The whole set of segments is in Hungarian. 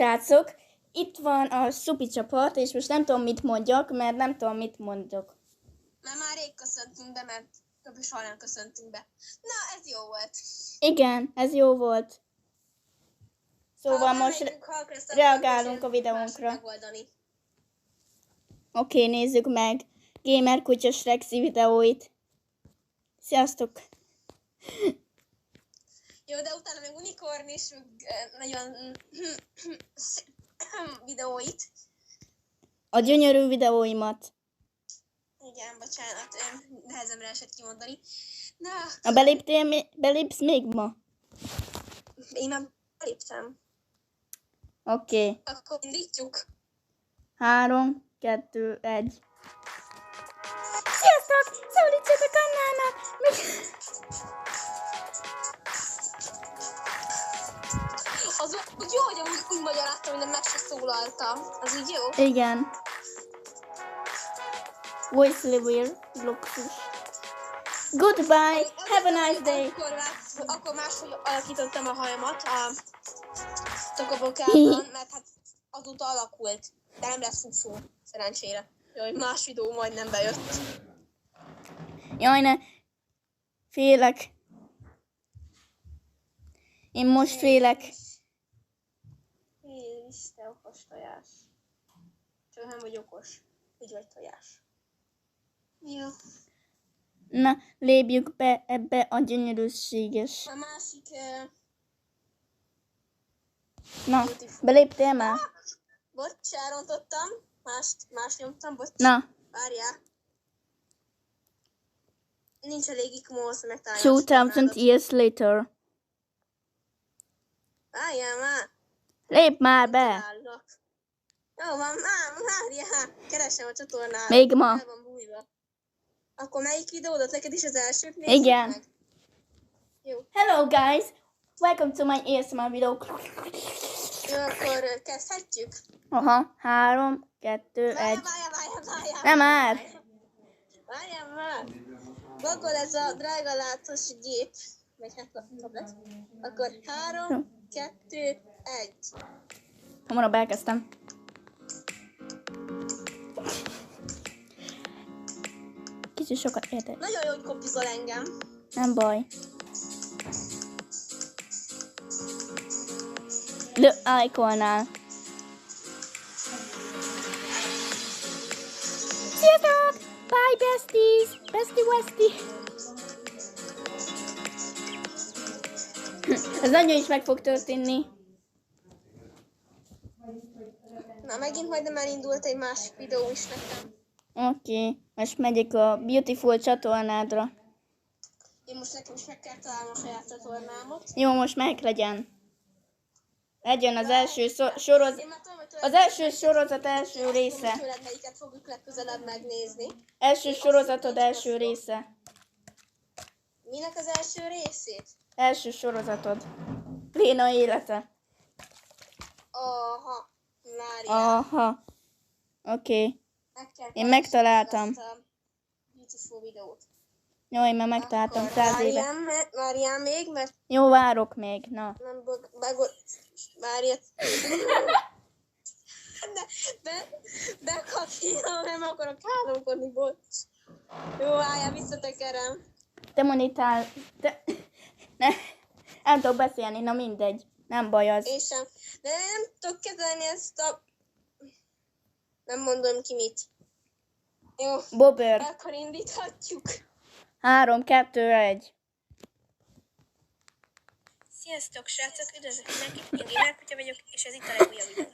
srácok, itt van a szupi csapat, és most nem tudom, mit mondjak, mert nem tudom, mit mondjak. Mert már rég köszöntünk be, mert kb. Soha nem köszöntünk be. Na, ez jó volt. Igen, ez jó volt. Szóval most reagálunk a videónkra. Oké, nézzük meg Gamer Kutya Shrexy videóit. Sziasztok! Jó, de utána még Unicorn is nagyon videóit. A gyönyörű videóimat. Igen, bocsánat, nehezemre esett kimondani. Na. Belépsz még ma? Én már beléptem. Oké. Akkor indítjuk. 3, 2, 1. Sziasztok! Szólítsatok Annának! Az úgy jó, hogy úgy magyaráztam, hogy meg se szólaltam. Az így jó? Igen. Voice lever, luxus. Goodbye, have a nice day. Akkor máshogy alakítottam a hajamat a Tokobokában, mert hát azóta alakult. De nem lesz fufó, szerencsére. Jaj, más videó majdnem bejött. Jaj, ne. Félek. Én most félek. Te okos tojás. Csak nem vagy okos. Úgy vagy tojás. Jó. Na, lépjük be ebbe a gyönyörűséges. A másik... Na, beléptél már? Bocs, elrontottam. Más nyomtam, bocs. Na. Várjál. Nincs elég ikmósz, megtalálni. 2000 years later. Várjál már. Lép már be. Jó van, várjál. Keresem a csatornát. Még ma. El van bújva. Akkor melyik videódat? Neked is az elsőt nézzük Igen. meg? Jó. Hello guys. Welcome to my ASMR video. Jó, akkor kezdhetjük? Aha, 3, 2, 1. Várjál. Nem már. Várjál már. Bagol ez a drága látós gép. Vagy hát tablet. Akkor 3, 2, 1. Hamarabb elkezdtem. Kicsit sokat értek. Nagyon jó, hogy kopizol engem. Nem baj. The Iconnál. Sziasztok! Bye besties! Bestie Westie! Ez nagyon is meg fog történni. Na, megint majdnem elindult egy másik videó is nekem. Oké, most megyek a Beautiful csatornádra. Én most nekem is meg kell találnom a saját csatornámot. Jó, most meg legyen. Legyen az első sorozat. Az első sorozat első része. Tőled melyiket fogjuk legközelebb megnézni. Első sorozatod első része. Minek az első részét? Első sorozatod. Léna élete. Aha. Mária. Aha. Oké. Én megtaláltam. Beautiful videót. Jó, én már megtaláltam 100 éve. Várjál még, mert Jó, várok még. Na. nem várjál. De kapcsolom, nem akarok háromkodni, bocs. Jó, várjál, visszatekerem. Te monitál. Nem tudok beszélni, na mindegy. Nem baj az. Én sem. De nem tudok kezelni ezt a... Nem mondom ki mit. Jó. Bobber. Akkor indíthatjuk. 3, 2, 1. Sziasztok, srácok! Üdvözlök mindenkit! Én Gamer Kutya vagyok, és ez itt a legújabb videó.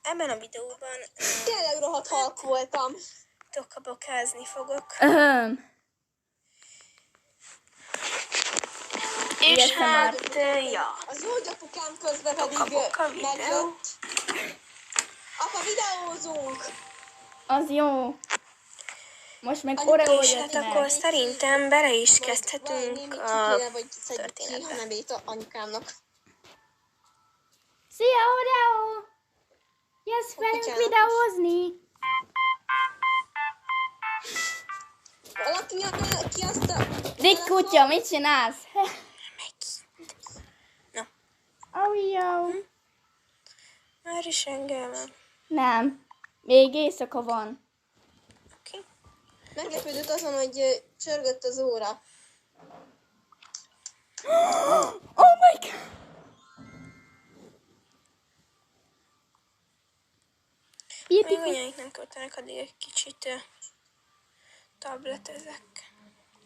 Ebben a videóban... Tényleg rohadt halk voltam. Tokabokázni fogok. És hát, ja. Az jó, hogy apukám közben pedig megjött. Apa, videózunk! Az jó. Most meg Oreo És jött hát meg. akkor szerintem bele is kezdhetünk a történetbe. Nevét anyukámnak. Szia, Oreo! Jössz velünk videózni? Valaki ki azt a... Rick Kutya, mit csinálsz? Na. Oreo. Már is reggel van. Nem. Még éjszaka van. Oké. Meglepődött azon, hogy csörgött az óra. Oh my god! Még anyáik nem költenek, addig egy kicsit tabletezek.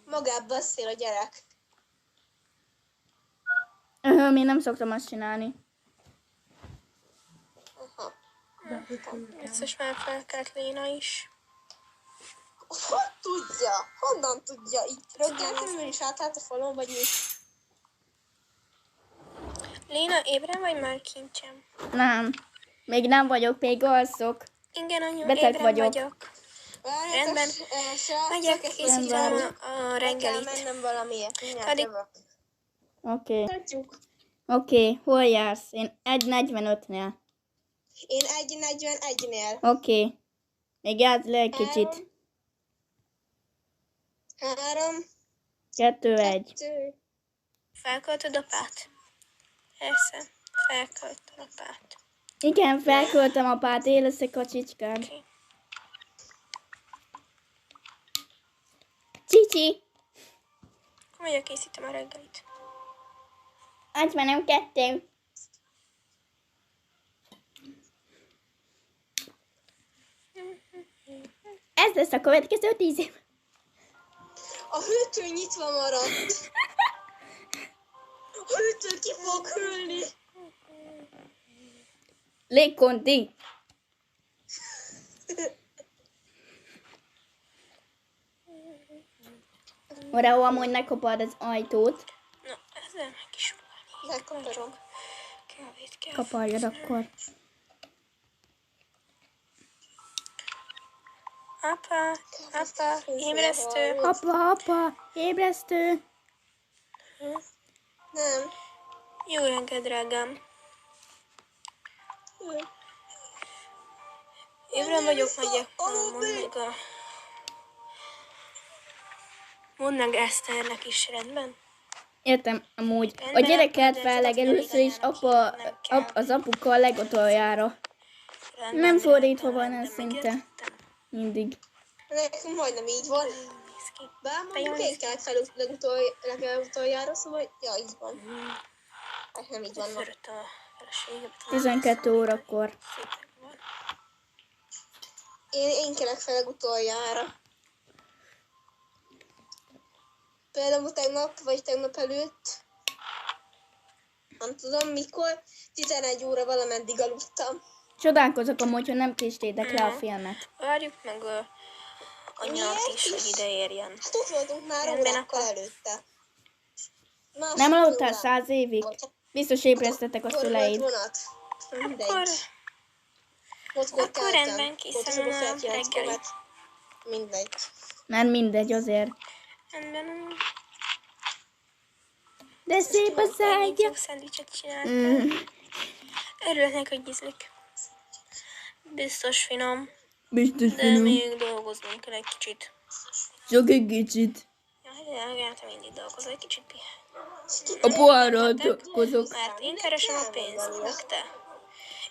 Magább beszél a gyerek. Én nem szoktam azt csinálni. Aha. Biztos már felkelt Léna is. Hogy tudja? Honnan tudja? Itt röggeltem is átállt a falon, vagy mi? Léna, ébren vagy már kincsem? Nem. Még nem vagyok, még alszok. Igen, anyu, Beteg ébren vagyok. Rendben. Megyek, készítem a Reggelit. Kell reggelit. mennem valamiért. Mindjárt Addig- jövök. Oké. Tartjuk. Oké, hol jársz? Én 1:45-nél. Én 1:41-nél. Oké. Még jársz le egy kicsit. 3, 2-1. 2. Felköltöd apát? Persze, felköltöd apát. Igen, felköltem apát, él leszek a csicskám. Oké. Csicsi! Akkor megyek, készítem a reggelit. Az már nem 2. Ez lesz a következő 10 év. A hűtő nyitva maradt. A hűtő ki fog hűlni. Légkonti. Oda, amúgy megkapod az ajtót. Na, ezzel meg is ulani. Megkaparom. Kávét kell. Kaparjad akkor. Apa, ébresztő. Apa, ébresztő. Nem. Jó reggel, drágám. Ébren vagyok, megyek. Mondd meg Eszternek is, rendben? Értem, amúgy. A gyereket felleg először is az apuka a legutoljára. Rendben, Nem fordítva rendben, van ez rendben, szinte. megértettem. Mindig. Nekünk majdnem így van. Néz ki. Bár mondjuk én kelt fel legutoljára, szóval ja, így van. Hát nem így van. Szörött a feleségemet. 12 órakor. Szépen van. Én kelek fel legutoljára. Például tegnap, vagy tegnap előtt. Nem tudom mikor. 11 óra valameddig aludtam. Csodálkozok amúgy, hogy nem késtétek le a filmet. Várjuk meg anyát is, hogy ide érjen. Hát ott voltunk már Rendben, órákkal akkor- előtte. Nem aludtál 100 évig? Biztos ébresztettek a Akkor szüleid. volt vonat. Mindegy. Akkor Akkor Akkor rendben, készen van a reggeli. Mindegy. Már mindegy azért. rendben. De szép a szájja. Jó szendvicset csináltam. Örülök neki, hogy ízlik. Biztos finom, Biztos de még dolgoznunk kell egy kicsit. Csak egy kicsit. Jaj, te mindig dolgozol, egy kicsit pihen. A poárral dolgozok. Mert én keresem a pénzt, meg te.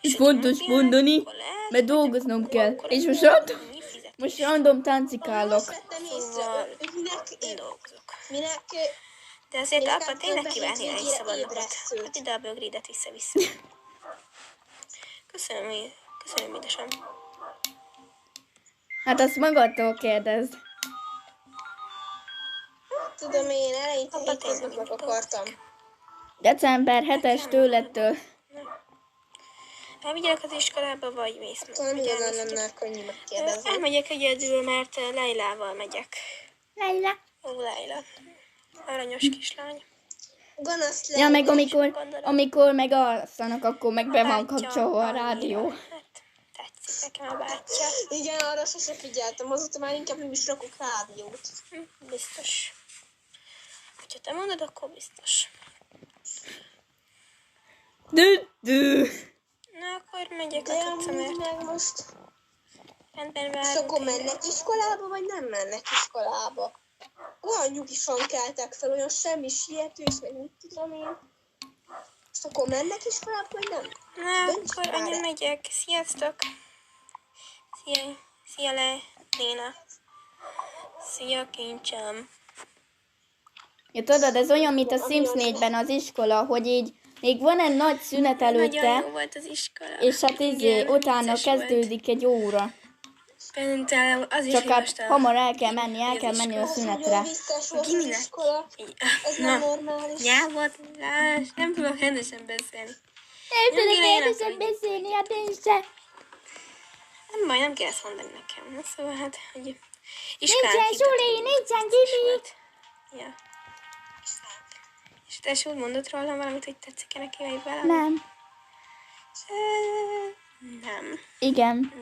És hogyha nem fontos pihenek, mondani, akkor lehet, mert hogy dolgoznom akkor- kell. akkor És most akkor random, mi fizetünk? most random táncikálok. Azt vettem észre, Szóval hogy minek, én dolgozok. minek De azért Minek apa tényleg több kívánni egy hétvégére szabad napot. ébresztőt. Hát ide a bögrédet vissza-vissza. Köszönöm, édesem. Hát azt magadtól kérdezd. tudom én eleinte Apa, hétköznapnak tényleg akartam. December 7-es tőlettől. Elvigyelek az iskolába, vagy mész? Talán vagy igazán elmész? lenne könnyű megkérdezni. Elmegyek egyedül, mert Leilával megyek. Leila. Ó, Leila. Aranyos kislány. Gonosz Ja, meg lenni. amikor meg alszanak, akkor meg be van bátyja kapcsolva a annyira. rádió. Hát, tetszik nekem a bátyja. Igen, arra sose figyeltem, azóta már inkább nem is rakok rádiót. Biztos. Ha te mondod, akkor biztos. Dü. Na, akkor megyek De a amúgy tucamért. meg most... Rendben És várunk. akkor mennek iskolába, vagy nem mennek iskolába? Olyan nyugisan keltek fel, olyan semmi sietős, meg mit tudom én. És akkor mennek iskolába, vagy nem? Na, Dönts akkor már anya el. megyek. Sziasztok! Szia, Léna. Szia, kincsem. Ja, tudod, ez olyan, mint a Sims 4-ben az iskola, hogy így még van egy nagy szünet Nagyon előtte, jó volt az iskola. és hát Igen, utána vicces volt. kezdődik egy óra. Például az is, Csak hogy hát most hamar el kell menni a Az szünetre. nagyon visszás volt az Giminek. iskola. Ez nem normális. Nyelvadlás, nem tudok rendesen beszélni. Nem tudok Nyugi, Léna, rendesen tudjuk, beszélni, hát én se. Nem baj, nem kell ezt mondani nekem. Na, szóval hát, hogy Nincsen suli, nincsen gimi. Ja. És te úgy mondod rólam valamit, hogy tetszik-e neki, vagy valami? Nem. Nem. Igen.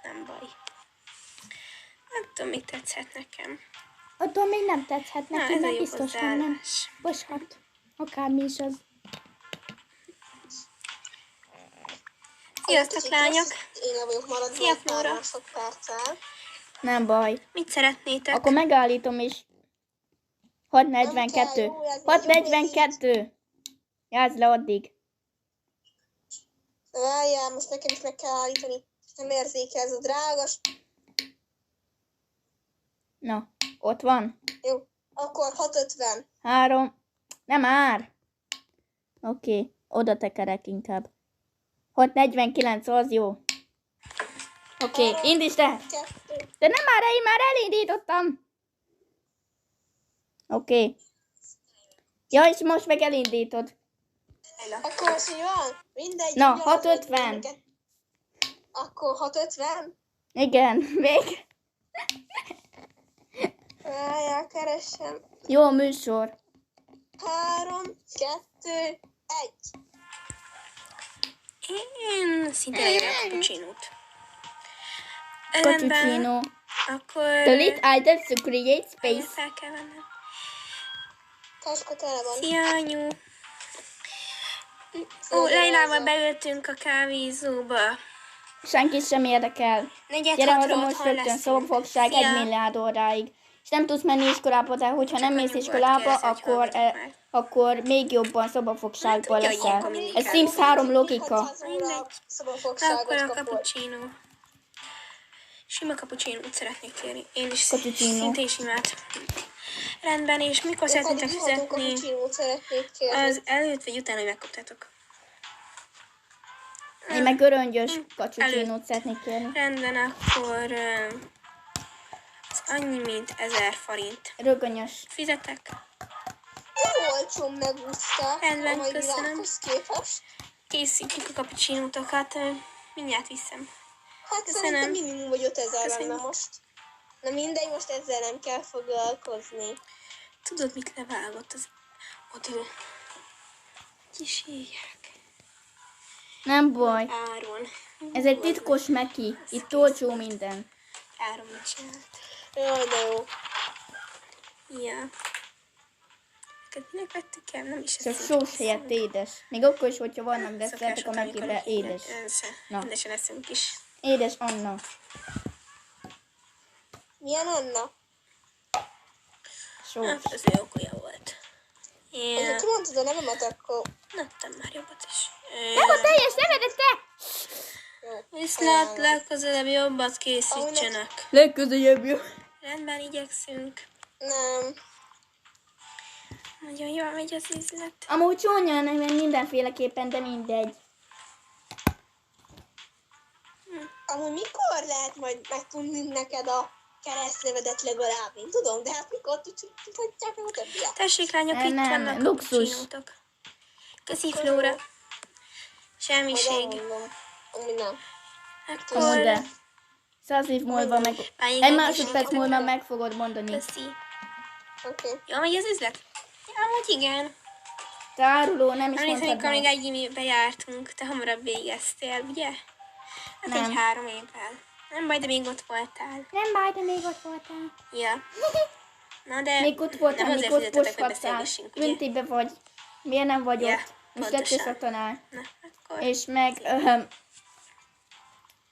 Nem baj. Nem tudom, mit tetszett nekem. Attól még nem tetszhet Na, neki, ez a mert jó biztosan nem. hozzáállás. Boshat. Akármi is az. Sziasztok, lányok! Én le vagyok maradva Szia, egy pár Flóra. másodperccel. Nem baj. Mit szeretnétek? Akkor megállítom is. 6:42. 6:42. Játsz le addig. Várjál, most nekem is meg kell állítani. Nem érzékel ez a drágas. Na, ott van. Jó, akkor 6:50. 3. Nem már. Oké, oda tekerek inkább. 6:49, az jó. Oké, indítsd el. 2. De nem már, én már elindítottam. Oké. Ja, és most meg elindítod. Akkor most így van? Mindegy. Na, ugyanaz 6:50. minket. Akkor 6:50? Igen, még. Várjál, keressem. Jó műsor. 3, 2, 1. Én szinte leírem a cappuccinót. Rendben, Cappuccino. akkor... Delete items to create space. Fel kell vennem. Táska tele van. Szia, anyu! Ó, Leilával beültünk a kávézóba. Senki sem érdekel. Gyere haza most rögtön, szobafogság 1 milliárd óráig. És nem tudsz menni iskolába, de hogyha nem mész iskolába, akkor még jobban szobafogságban Hát, ugye, leszel. ilyenkor Ez Sims 3 logika. Mindegy. Szobafogságot Akkor a kapott. cappuccino. Sima cappuccinót szeretnék kérni. Én is Cappuccino. szintén simát. Rendben, és mikor szeretnétek fizetni? Cappuccinót szeretnék kérni. Az előtt vagy utána, hogy megkaptátok? Én meg göröngyös kacsucsinót szeretnék kérni. Rendben, akkor az annyi, mint 1000 forint. Rögönyös. Fizetek? Nem olcsón megúszta Rendben, a mai köszönöm. világhoz képest. Készítjük a cappuccinótokat. Mindjárt viszem. Hát Köszönöm. szerintem minimum vagy 5000 lenne Köszönjük. most. Na mindegy, most ezzel nem kell foglalkozni. Tudod, mit levágott az ott kisíják? Nem baj. Áron. Ez egy titkos meki. Itt olcsó minden. Áron mit csinált? Jaj, de jó. Ja. Ezeket minek vettük el? Nem is Csak eszünk. sós helyett édes. Még akkor is, hogyha vannak Szokás desszertek a után, amikor mekibe édes. Na. Rendesen eszünk is. Édes Anna. Milyen Anna? Sós. Hát, az jó kuja volt. Yeah. Ja. Ki mondtad a nevemet, akkor Adtam már jobbat is. Nem a teljes nevedet te! jó. Viszlát, legközelebb jobbat készítsenek. Legközelebb jó. Rendben, igyekszünk. Nem. Nagyon jól megy az üzlet. Amúgy csúnya nem mindenféleképpen, de mindegy. Amúgy mikor lehet majd megtudni neked a keresztnevedet legalább? Én tudom, de hát mikor tudhatják meg a többiek? Tessék, lányok, itt Nem, vannak luxus. cappuccinótok. Köszi, Flóra. Semmiség. Majd elmondom. Amúgy nem. Akkor... Mondd el. 100 év múlva meg... Váljék Egy egy másodperc kis- múlva meg fogod mondani. Köszi. Oké. Jól megy az üzlet? Ja, amúgy igen. Te áruló, nem is Emlékszem, mondtad amikor még meg. egy gimibe jártunk, te hamarabb végeztél, ugye? Hát Nem. egy 3 évvel. Nem baj, de még ott voltál. Nem baj, de még ott voltál. Ja. Na de... Még ott voltál, nem még azért ott fizetetek, hogy poshattál. beszélgessünk, ugye? Büntibe vagy. Miért nem vagy Ja, ott? Most pontosan. 2 szatanál. Na, akkor... És meg...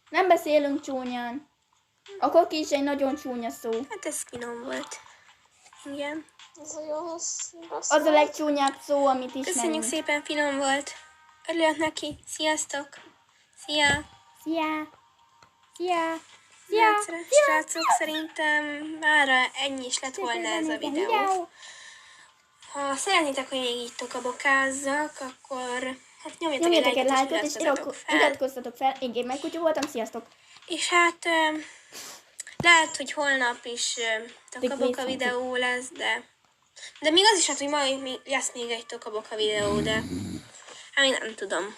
nem beszélünk csúnyán. A koki is egy nagyon csúnya szó. Hát ez finom volt. Igen. Ez olyan rossz. Az a legcsúnyább szó, amit ismerünk. Köszönjük szépen, finom volt. Örülök neki. Sziasztok. Szia. Szia! Szia! Srácok, szerintem mára ennyi is lett volna ez a videó. Ha szeretnétek, hogy még így tokabokázzak, akkor hát nyomjatok egy lájkot és iratkozzatok fel. Én Gamer Kutya voltam, sziasztok! És hát lehet, hogy holnap is tokaboka videó lesz, de még az is hát, hogy majd lesz még egy tokaboka videó, de hát még nem tudom.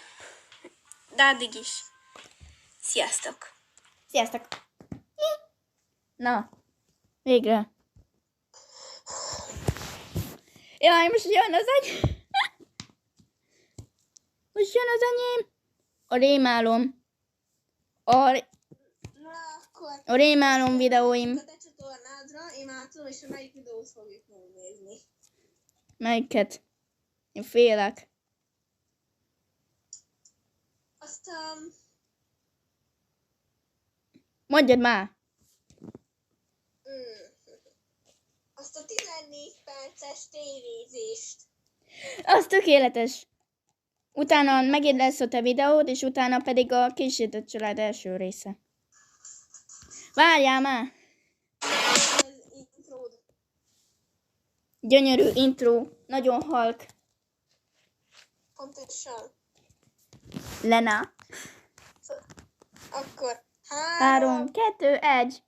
De addig is. Sziasztok! Sziasztok! Na, végre. Jaj, most jön az enyém. Most jön az enyém. A rémálom. A rémálom videóim. A te csatornádra, én már tudom, és melyik videót fogjuk megnézni. Melyiket? Én félek. Aztán... Mondjad már. Azt a 14 perces tévézést. Az tökéletes. Utána megint lesz a te videód, és utána pedig a Kísértett család első része. Várjál már! Gyönyörű intro. Nagyon halk. Pontosan. Lena. Akkor 3, 2, 1.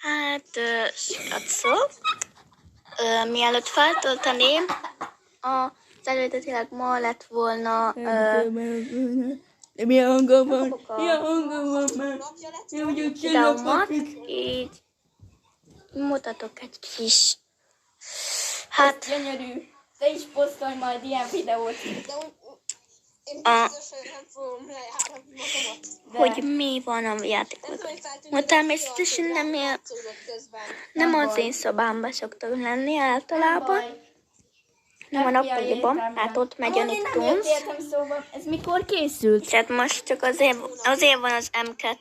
Hát, srácok, mielőtt feltölteném, az eredetileg ma lett volna De milyen hangom van? Milyen hangom van már? videómat, így mutatok egy kis, hát, Gyönyörű. Te is posztolj majd ilyen videót. De én biztos, hogy nem fogom lejáratni magamat. hogy mi van a játékban. Ma természetesen nem az én szobámban szoktak lenni általában, nem a nappaliban, hát ott megy a Nicktoons. Szóval, ez mikor készült? Tehát most csak azért van az M2,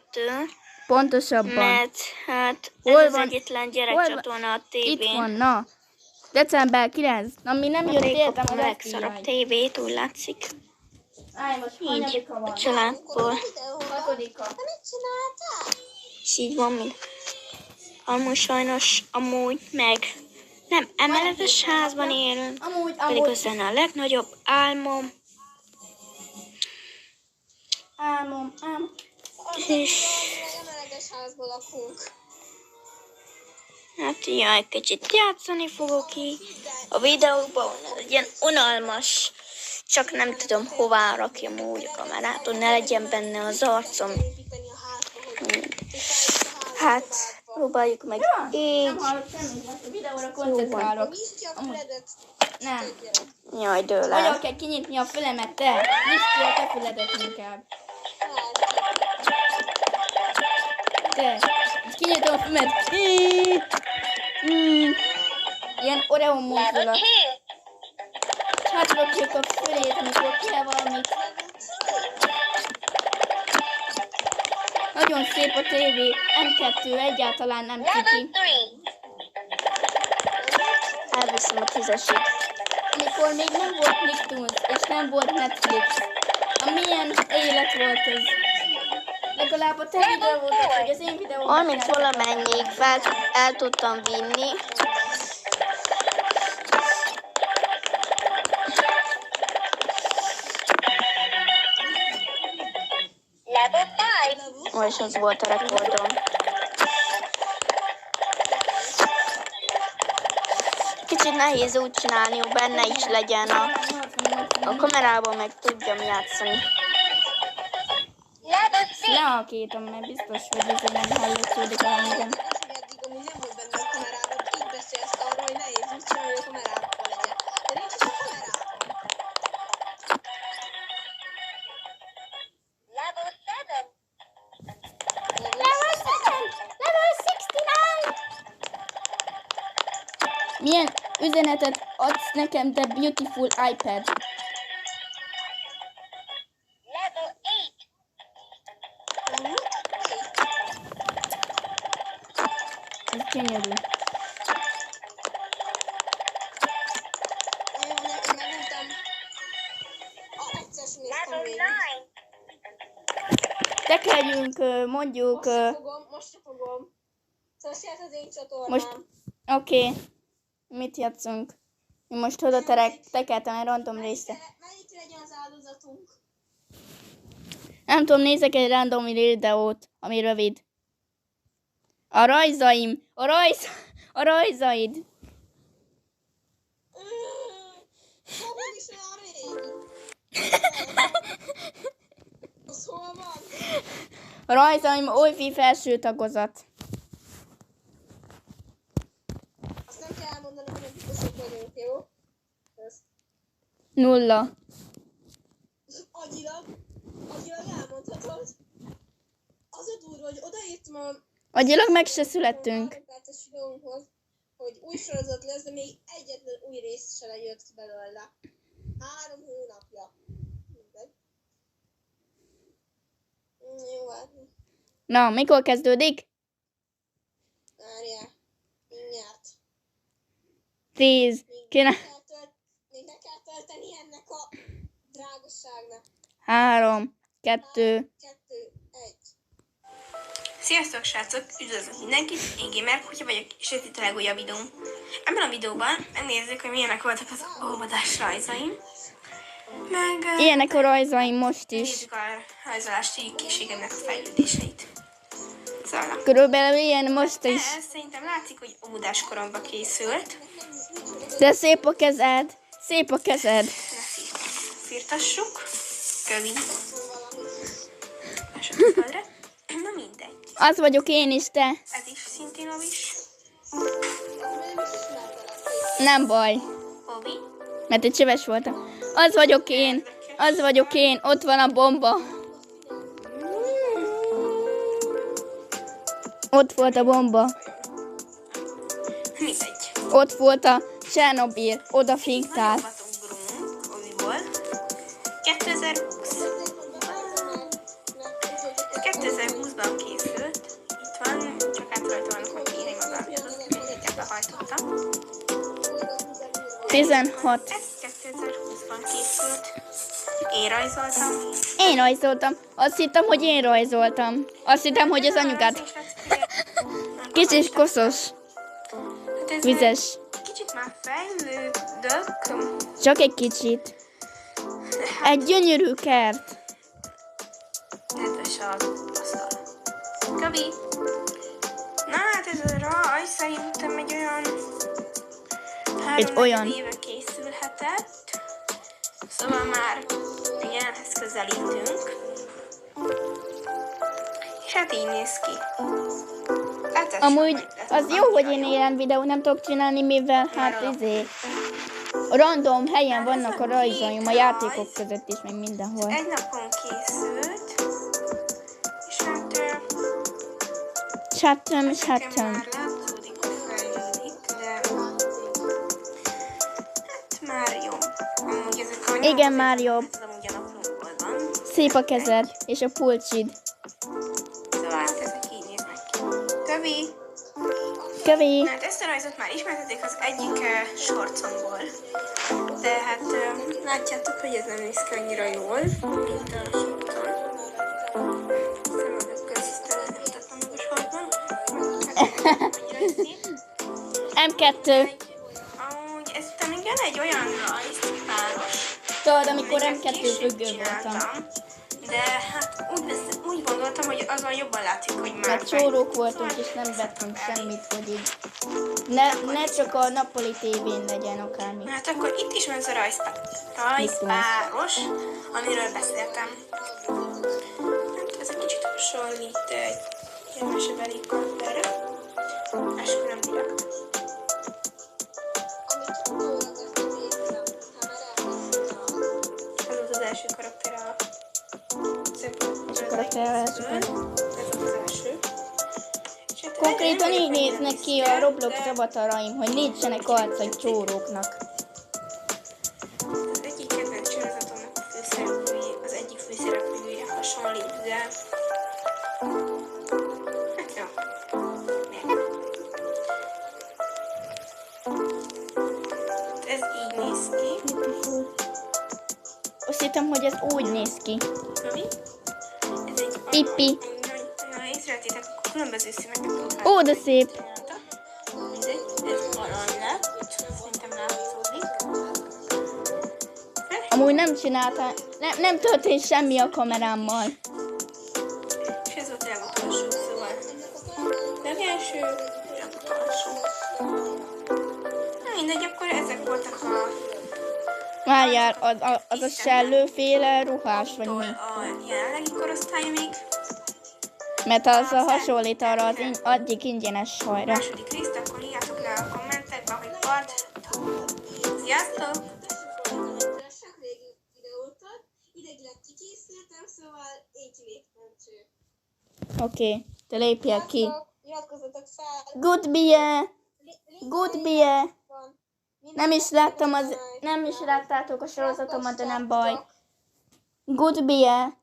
Pontosabban. mert hát Hol ez az van? egyetlen gyerekcsatorna a Itt tévén. van, na. December 9. Na, mi nem jött értem Régkapom a a legszarabb tévét, úgy látszik. Állj, most Így, hanyadika a van? családból. Hatodika. Mit csináltál? És így van, mint amúgy sajnos, amúgy meg nem emeletes házban élünk, pedig az lenne a legnagyobb álmom. Álmom. És Emeletes házból lakunk. hát jaj, kicsit játszani fogok így. A videóban ez ilyen unalmas, csak nem tudom hová rakjam úgy a kamerát, hogy ne legyen benne az arcom. Építeni a házba, hogy Hát, próbáljuk meg így. Nem hallok semmit, most a videóra koncentrálok. nyisd ki a füledet. Nem. Jaj, dől el. Hogyan kell kinyitni a fülemet, te? Nyisd ki a te füledet inkább. Te. Kinyitom a fülemet. Ilyen Oreo mozdulat. Csatoljuk a fülét, mikor kell valamit. Nagyon szép a tévé. M2 egyáltalán nem ciki. Elviszem a 10-esig. Amikor még nem volt Nicktoons, és nem volt Netflix. Milyen élet volt ez? Legalább a te videó volt, hogy az én videóm. Valamint valamennyig el tudtam vinni. És az volt a rekordom. Kicsit nehéz úgy csinálni, hogy benne is legyen a kamerában, meg tudjam játszani. Lehalkítom, mert biztos, hogy ez nem hallotszódik a hangom. Eddig amúgy nem volt benne a kamerában, így beszélsz arról, hogy nehéz úgy csinálni, hogy a kamerában legyen. De nincs is a kamerában. Level 69! Milyen üzenetet adsz nekem, te beautiful iPad? Ez gyönyörű. Tekerjünk, mondjuk... Most se fogom. Szóval se az én csatornám. Most, oké. Mit játszunk? Én most oda tekertem egy random részre. Melyik legyen az áldozatunk? Nem tudom, nézek egy random videót, ami rövid. A rajzaim, a rajzaid. Hol is olyan régi? Az hol van? A rajzaim OIFI felső tagozat. Azt nem kell elmondanom, hogy nem biztosak vagyunk, jó? Ezt. 0. Agyilag elmondhatod. Az a durva, hogy odaírtam a Agyilag meg se születtünk. 3 perces videónkhoz, hogy új sorozat lesz, de még egyetlen új rész se lejött belőle. 3 hónapja. Mindegy. Jó, hát. Na, mikor kezdődik? Várjál. Mindjárt. 10. Még be kell tölteni ennek a drágosságnak. 3, 2. 2, 1. Sziasztok srácok, üdvözlök mindenkit, én Gamer Kutya vagyok, és ez itt a legújabb videóm. Ebben a videóban megnézzük, hogy milyenek voltak az óvodás rajzaim. Meg Ilyenek a rajzaim most is. nézzük a rajzolási készségemnek a fejlődéseit. Szóval, Körülbelül ilyen most is. ez szerintem látszik, hogy óvodás koromban készült. De szép a kezed. Szép a kezed. Firtassuk. Kövi. Esett a földre. Na mindegy. Az vagyok én is, te. Ez is szintén Ovis. Nem baj. Ovi. Mert egy csöves voltam. Az vagyok én. Az vagyok én. Ott van a bomba. Ott volt a bomba. Mindegy. Ott volt a Csernobil. Oda fingtál. Nagyobbat ugrunk Oviból. 2020. 2020-ban készült. Itt van, csak át rajta vannak, hogy írni maga. Ezeket behajtottam. 16. Ez 2020-ban készült. Én rajzoltam. Én rajzoltam. Azt hittem, hogy én rajzoltam. Azt hittem, hogy az anyukát. Kis és koszos. Hát ez Vizes. kicsit már fejlődök. Csak egy kicsit. Egy gyönyörű kert. Nedves az asztal. Gabi. Na hát ez a rajz szerintem egy olyan... olyan. éve készülhetett. Szóval már ilyenhez közelítünk. És hát így néz ki. Hát ez Amúgy sem lesz az jó, hogy én ilyen videót nem tudok csinálni, mivel hát random helyen vannak a rajzaim, a játékok között is, meg mindenhol. egy napon készült. És hát... Chattem. Már látszódik, hogy fejlődik, de... Hát már jobb. Amúgy ezek a Igen, már jobb. Ez amúgy a naplóból van. Szép a kezed, és a pulcsid. Szóval hát ezek így néznek ki. Többi. Kövi. Hát ezt a rajzot már ismerteték az egyik shortsomból. De hát látjátok, hogy ez nem néz ki annyira jól, mint a shortson. Szemedet köztisztelen nem tettem meg a shortban. Hát annyira szép. M2. Amúgy ezután még jön egy olyan rajz, páros. Tudod, amikor amiket M2 később függő voltam. csináltam. De hát úgy gondoltam, hogy azon jobban látszik, hogy már Mert csórók voltunk, és nem vettünk semmit, hogy így ne csak a nappali tévén legyen akármi. Hát akkor itt is van ez a rajzpáros, amiről beszéltem. Hát ez egy kicsit hasonlít egy ilyen mesebeli karakterre. Eskü nem direkt. Ez az az első karakter a szép karakter az ez az első. És hát Konkrétan így néznek ki a Roblox avataraim, hogy nincsenek arcai csóróknak. Az egyik kedvenc sorozatomnak a főszereplője, az egyik főszereplője hasonlít, de... Hát jó. Ez így néz ki. Azt hittem, hogy ez úgy néz ki. Mi? Ez egy... Pippi. Na, észrevettétek, akkor különböző színeket tudhatnak. Ó, de szép. Mindegy, ez arany lett, szerintem látszódik. Amúgy nem csinálta, nem történt semmi a kamerámmal. És ez volt a legutolsó, szóval legelső, legutolsó. Na mindegy, akkor ezek voltak a... Várjál, az a sellőféle ruhás, vagy mi? A jelenlegi korosztály még. Mert az a hasonlít arra az egyik ingyenes sajra. Második részt, akkor írjátok le a kommentekbe, hogy part 2. Sziasztok! Sok régi videókat, idegileg kikészültem, szóval így végmentő. Oké, te lépjél ki. Iratkozzatok fel. Goodbye! Goodbye! Van. Nem is láttátok a sorozatomat, de nem baj. Goodbye!